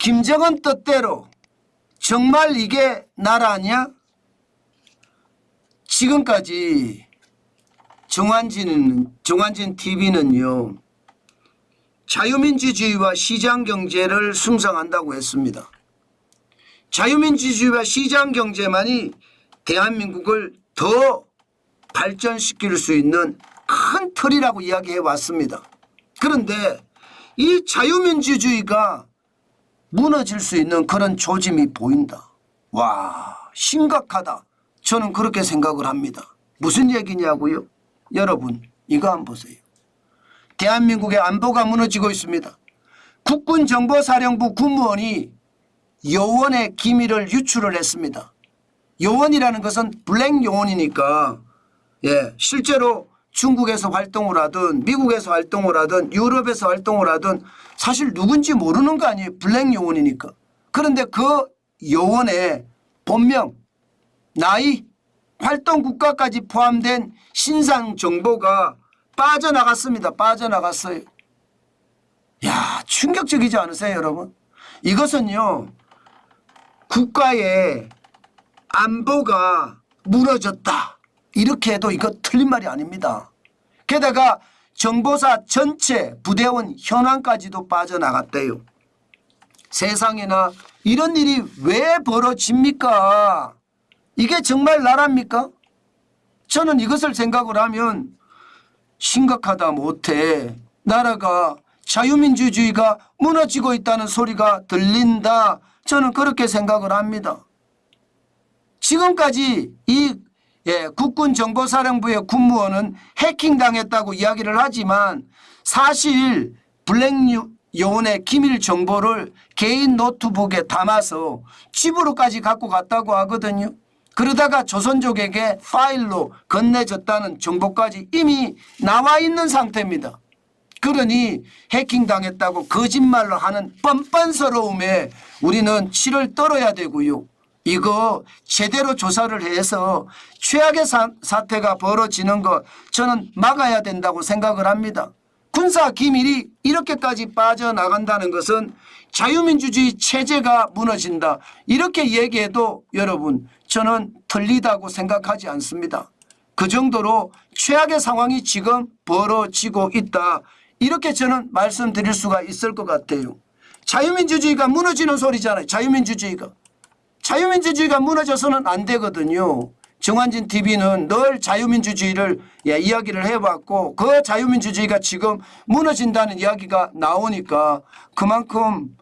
김정은 뜻대로 정말 이게 나라냐? 지금까지 정환진 TV는요. 자유민주주의와 시장경제를 숭상한다고 했습니다. 자유민주주의와 시장경제만이 대한민국을 더 발전시킬 수 있는 큰 틀이라고 이야기해 왔습니다. 그런데 이 자유민주주의가 무너질 수 있는 그런 조짐이 보인다. 와, 심각하다. 저는 그렇게 생각을 합니다. 무슨 얘기냐고요? 여러분 이거 한번 보세요. 대한민국의 안보가 무너지고 있습니다. 국군정보사령부 군무원이 요원의 기밀을 유출을 했습니다. 요원이라는 것은 블랙 요원이니까 실제로 중국에서 활동을 하든 미국에서 활동을 하든 유럽에서 활동을 하든 사실 누군지 모르는 거 아니에요. 블랙 요원이니까. 그런데 그 요원의 본명, 나이, 활동 국가까지 포함된 신상 정보가 빠져나갔습니다. 빠져나갔어요. 야, 충격적이지 않으세요, 여러분? 이것은요, 국가의 안보가 무너졌다. 이렇게 해도 이거 틀린 말이 아닙니다. 게다가 정보사 전체 부대원 현황까지도 빠져나갔대요. 세상에나 이런 일이 왜 벌어집니까? 이게 정말 나라입니까? 저는 이것을 생각을 하면 심각하다 못해 나라가 자유민주주의가 무너지고 있다는 소리가 들린다. 저는 그렇게 생각을 합니다. 지금까지 이 국군정보사령부의 군무원은 해킹당했다고 이야기를 하지만 사실 블랙 요원의 기밀 정보를 개인 노트북에 담아서 집으로까지 갖고 갔다고 하거든요. 그러다가 조선족에게 파일로 건네줬다는 정보까지 이미 나와 있는 상태입니다. 그러니 해킹당했다고 거짓말로 하는 뻔뻔스러움에 우리는 치를 떨어야 되고요. 이거 제대로 조사를 해서 최악의 사태가 벌어지는 것 저는 막아야 된다고 생각을 합니다. 군사 기밀이 이렇게까지 빠져나간다는 것은 자유민주주의 체제가 무너진다. 이렇게 얘기해도 여러분 저는 틀리다고 생각하지 않습니다. 그 정도로 최악의 상황이 지금 벌어지고 있다. 이렇게 저는 말씀드릴 수가 있을 것 같아요. 자유민주주의가 무너지는 소리잖아요. 자유민주주의가 무너져서는 안 되거든요. 정환진 TV는 늘 자유민주주의를 이야기를 해왔고 그 자유민주주의가 지금 무너진다는 이야기가 나오니까 그만큼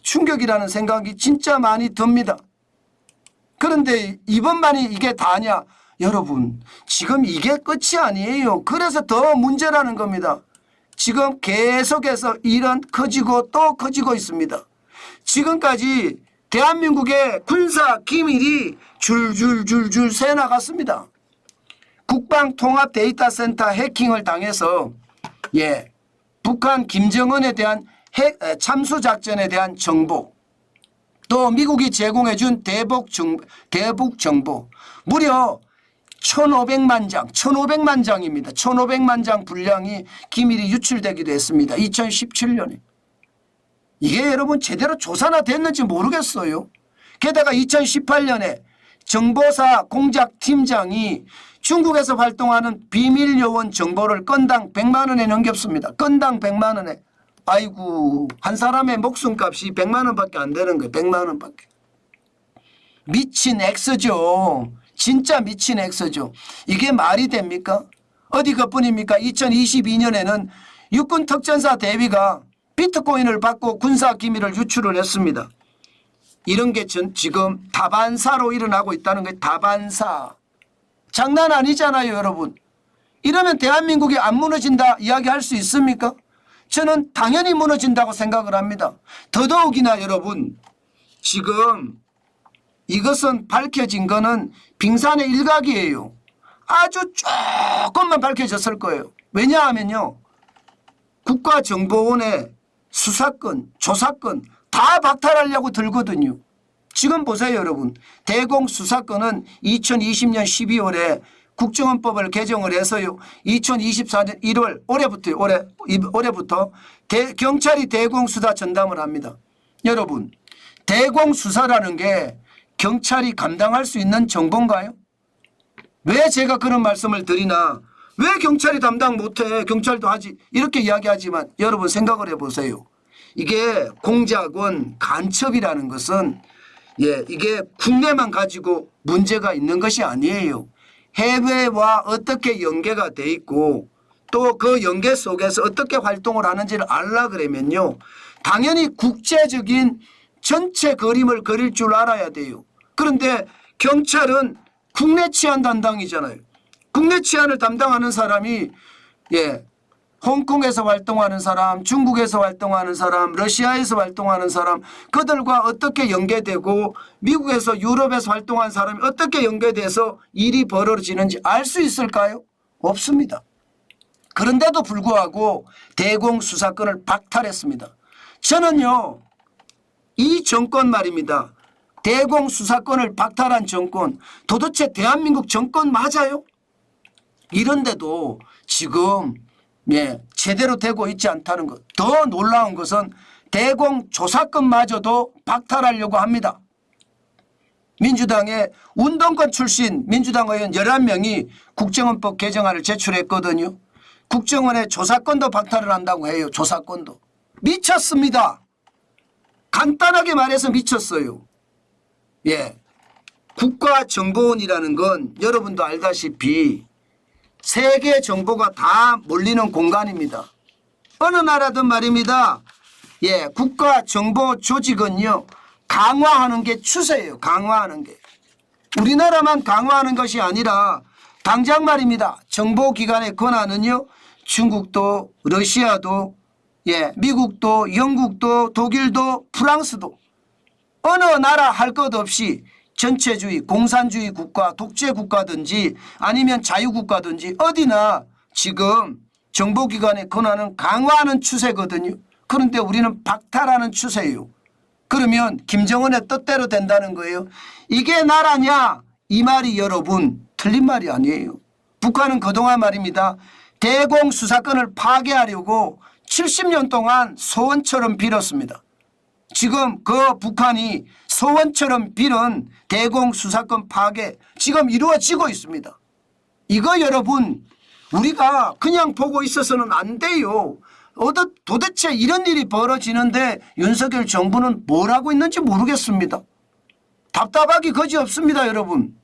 충격이라는 생각이 진짜 많이 듭니다. 그런데 이번만이 이게 다냐? 여러분 지금 이게 끝이 아니에요. 그래서 더 문제라는 겁니다. 지금 계속해서 일은 커지고 또 커지고 있습니다. 지금까지 대한민국의 군사 기밀이 줄줄줄줄 새나갔습니다. 국방통합데이터센터 해킹을 당해서 북한 김정은에 대한 참수작전에 대한 정보, 또 미국이 제공해 준 대북 정보 무려 1,500만 장, 1,500만 장입니다. 1,500만 장 분량이 기밀이 유출되기도 했습니다. 2017년에. 이게 여러분 제대로 조사나 됐는지 모르겠어요. 게다가 2018년에 정보사 공작팀장이 중국에서 활동하는 비밀 요원 정보를 건당 100만 원에 넘겼습니다. 건당 100만 원에. 아이고 한 사람의 목숨값이 100만 원밖에 안 되는 거예요. 100만 원밖에. 미친 액수죠. 진짜 미친 액수죠. 이게 말이 됩니까? 어디 그뿐입니까? 2022년에는 육군 특전사 대위가 비트코인을 받고 군사 기밀을 유출을 했습니다. 이런 게 지금 다반사로 일어나고 있다는 거예요. 다반사. 장난 아니잖아요, 여러분. 이러면 대한민국이 안 무너진다 이야기할 수 있습니까? 저는 당연히 무너진다고 생각을 합니다. 더더욱이나 여러분 지금 이것은 밝혀진 거는 빙산의 일각이에요. 아주 조금만 밝혀졌을 거예요. 왜냐하면요. 국가정보원의 수사권, 조사권 다 박탈하려고 들거든요. 지금 보세요, 여러분. 대공수사권은 2020년 12월에 국정원법을 개정을 해서요. 2024년 1월 올해부터 경찰이 대공수사 전담을 합니다. 여러분, 대공수사라는 게 경찰이 감당할 수 있는 정보인가요? 왜 제가 그런 말씀을 드리나, 왜 경찰이 담당 못해, 경찰도 하지, 이렇게 이야기하지만 여러분 생각을 해보세요. 이게 공작원 간첩이라는 것은 이게 국내만 가지고 문제가 있는 것이 아니에요. 해외와 어떻게 연계가 돼 있고 또 그 연계 속에서 어떻게 활동을 하는지를 알라 그러면요, 당연히 국제적인 전체 그림을 그릴 줄 알아야 돼요. 그런데 경찰은 국내 치안 담당이잖아요. 국내 치안을 담당하는 사람이 홍콩에서 활동하는 사람, 중국에서 활동하는 사람, 러시아에서 활동하는 사람, 그들과 어떻게 연계되고 미국에서 유럽에서 활동하는 사람이 어떻게 연계돼서 일이 벌어지는지 알 수 있을까요? 없습니다. 그런데도 불구하고 대공수사권을 박탈했습니다. 저는요, 이 정권 말입니다. 대공수사권을 박탈한 정권, 도대체 대한민국 정권 맞아요? 이런데도 지금 제대로 되고 있지 않다는 것. 더 놀라운 것은 대공조사권마저도 박탈하려고 합니다. 민주당의 운동권 출신 민주당 의원 11명이 국정원법 개정안을 제출했거든요. 국정원의 조사권도 박탈을 한다고 해요. 조사권도. 미쳤습니다. 간단하게 말해서 미쳤어요. 국가정보원이라는 건 여러분도 알다시피 세계 정보가 다 몰리는 공간입니다. 어느 나라든 말입니다. 국가정보조직은요, 강화하는 게 추세예요. 강화하는 게. 우리나라만 강화하는 것이 아니라 당장 말입니다. 정보기관의 권한은요, 중국도, 러시아도, 미국도, 영국도, 독일도, 프랑스도 어느 나라 할 것 없이 전체주의, 공산주의 국가, 독재 국가든지 아니면 자유국가든지 어디나 지금 정보기관의 권한은 강화하는 추세거든요. 그런데 우리는 박탈하는 추세예요. 그러면 김정은의 뜻대로 된다는 거예요. 이게 나라냐? 이 말이 여러분 틀린 말이 아니에요. 북한은 그동안 말입니다. 대공수사권을 파괴하려고 70년 동안 소원처럼 빌었습니다. 지금 그 북한이 소원처럼 빌은 대공수사권 파괴 지금 이루어지고 있습니다. 이거 여러분 우리가 그냥 보고 있어서는 안 돼요. 도대체 이런 일이 벌어지는데 윤석열 정부는 뭘 하고 있는지 모르겠습니다. 답답하기 거지없습니다. 여러분.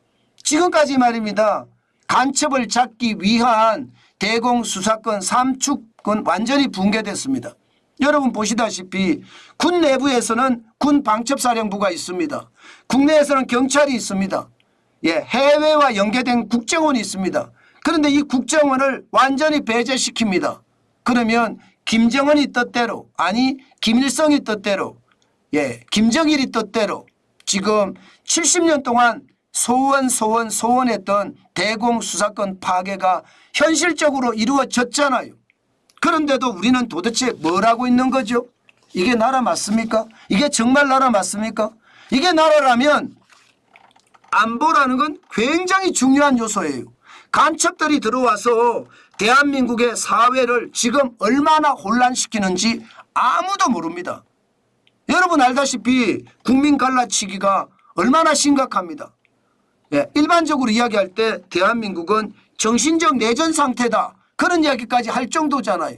지금까지 말입니다. 간첩을 잡기 위한 대공수사권 3축은 완전히 붕괴됐습니다. 여러분 보시다시피 군 내부에서는 군 방첩사령부가 있습니다. 국내에서는 경찰이 있습니다. 해외와 연계된 국정원이 있습니다. 그런데 이 국정원을 완전히 배제시킵니다. 그러면 김정은이 뜻대로, 아니 김일성이 뜻대로, 김정일이 뜻대로 지금 70년 동안 소원했던 대공수사권 파괴가 현실적으로 이루어졌잖아요. 그런데도 우리는 도대체 뭘 하고 있는 거죠? 이게 나라 맞습니까? 이게 정말 나라 맞습니까? 이게 나라라면 안보라는 건 굉장히 중요한 요소예요. 간첩들이 들어와서 대한민국의 사회를 지금 얼마나 혼란시키는지 아무도 모릅니다. 여러분 알다시피 국민 갈라치기가 얼마나 심각합니다. 일반적으로 이야기할 때 대한민국은 정신적 내전 상태다. 그런 이야기까지 할 정도잖아요.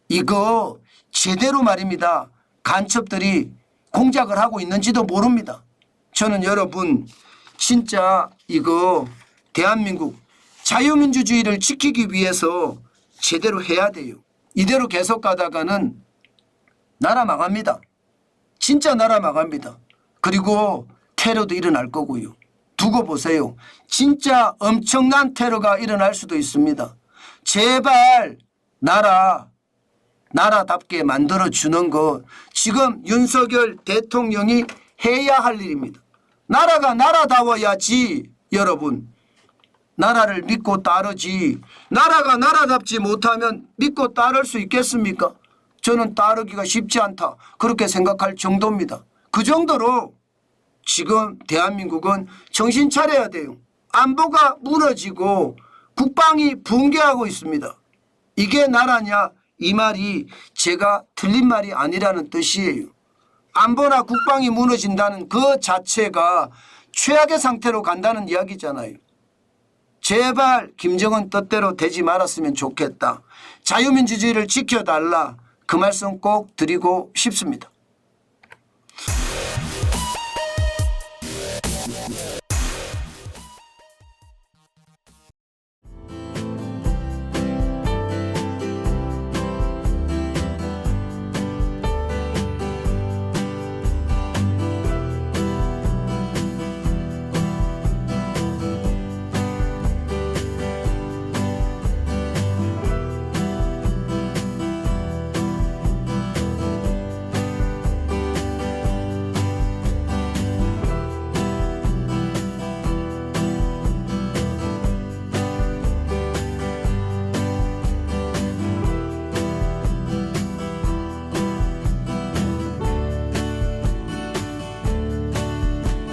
이거 제대로 말입니다. 간첩들이 공작을 하고 있는지도 모릅니다. 저는 여러분 진짜 이거 대한민국 자유민주주의를 지키기 위해서 제대로 해야 돼요. 이대로 계속 가다가는 나라 망합니다. 진짜 나라 망합니다. 그리고 테러도 일어날 거고요. 두고 보세요. 진짜 엄청난 테러가 일어날 수도 있습니다. 제발 나라답게 만들어주는 것 지금 윤석열 대통령이 해야 할 일입니다. 나라가 나라다워야지. 여러분 나라를 믿고 따르지. 나라가 나라답지 못하면 믿고 따를 수 있겠습니까? 저는 따르기가 쉽지 않다. 그렇게 생각할 정도입니다. 그 정도로 지금 대한민국은 정신 차려야 돼요. 안보가 무너지고 국방이 붕괴하고 있습니다. 이게 나라냐? 이 말이 제가 틀린 말이 아니라는 뜻이에요. 안보나 국방이 무너진다는 그 자체가 최악의 상태로 간다는 이야기잖아요. 제발 김정은 뜻대로 되지 말았으면 좋겠다. 자유민주주의를 지켜달라. 그 말씀 꼭 드리고 싶습니다.